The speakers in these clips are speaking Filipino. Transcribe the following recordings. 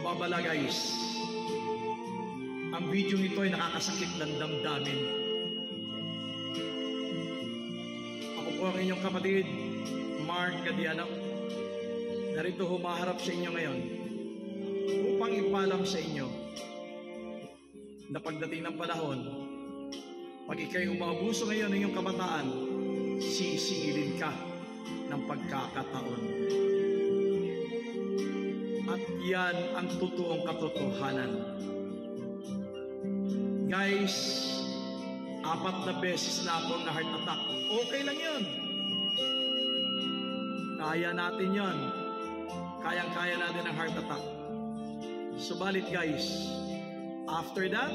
babala guys. Ang video nito ay nakakasakit ng damdamin. Ako po ang inyong kapatid, Mark Gadiano. Narito humaharap sa inyo ngayon upang ipalam sa inyo na pagdating ng panahon, pag ikay umaabuso ngayon ng iyong kabataan, sisingilin ka ng pagkakataon. At yan ang totoong katotohanan. Guys, 4 na beses na akong na heart attack. Okay lang yun. Kaya natin yun. Kayang-kaya natin ang heart attack. Subalit guys, after that,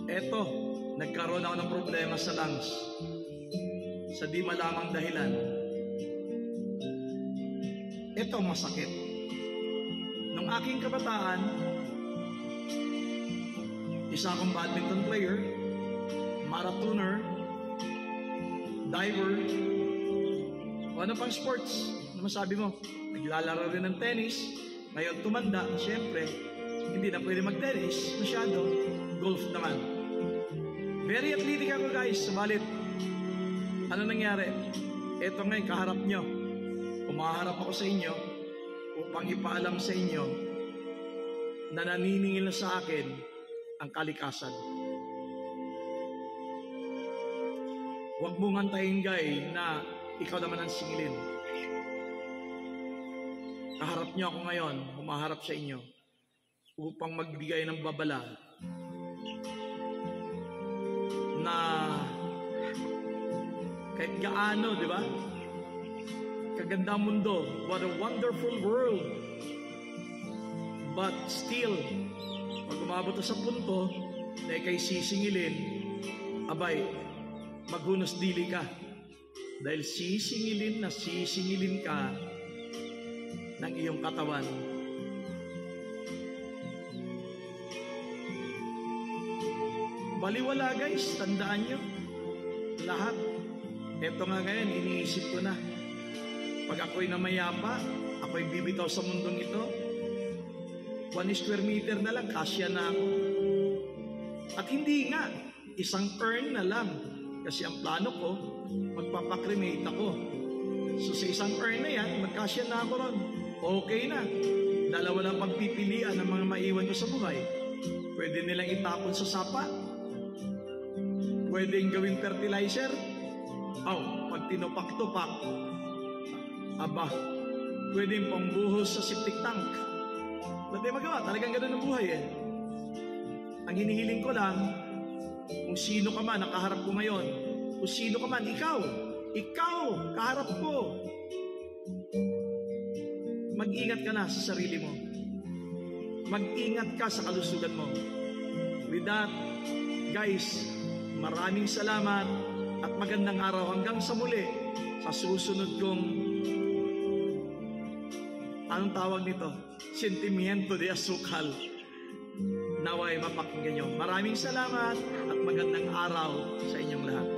eto, nagkaroon ako ng problema sa lungs. Sa di malamang dahilan. Ito masakit. Nung aking kabataan, isa akong badminton player, marathoner, diver, o ano pang sports. Ano masabi mo? Naglalaro rin ng tennis. Ngayon tumanda, siyempre, hindi na pwede mag-tennis masyado. Golf naman. Very athletic ako guys, subalit ano nangyari? Ito ngayon, kaharap nyo. Umaharap ako sa inyo upang ipaalam sa inyo na naniningil na sa akin ang kalikasan. Huwag mong antayin, guy, na ikaw naman ang singilin. Kaharap nyo ako ngayon, umaharap sa inyo upang magbigay ng babala na kahit gaano, di ba? Kaganda mundo. What a wonderful world. But still, pag umabot sa punto na ikay sisingilin, abay, maghunos dili ka. Dahil sisingilin ka ng iyong katawan. Baliwala guys, tandaan nyo. Lahat. Ito nga ngayon, iniisip ko na. Pag ako'y namayapa, ako'y bibitaw sa mundong ito, 1 square meter na lang, kasya na ako. At hindi nga, 1 urn na lang. Kasi ang plano ko, magpapakremate ako. So sa 1 urn na yan, magkasya na ako ron. Okay na. 2 lang pagpipilian ng mga maiwan ko sa buhay. Pwede nilang itapon sa sapa. Pwedeng gawing fertilizer. Pag tinupak-tupak, aba, pwedeng pangbuhos sa septic tank. Wala tayo magawa, talagang ganun ang buhay eh. Ang hinihiling ko lang, kung sino ka man, nakaharap ko ngayon, kung sino ka man, ikaw, kaharap ko. Mag-ingat ka na sa sarili mo. Mag-ingat ka sa kalusugan mo. With that, guys, maraming salamat at magandang araw hanggang sa muli sa susunod kong anong tawag nito? Sentimiento de Asukal. Naway mapakinggan nyo. Maraming salamat at magandang araw sa inyong lahat.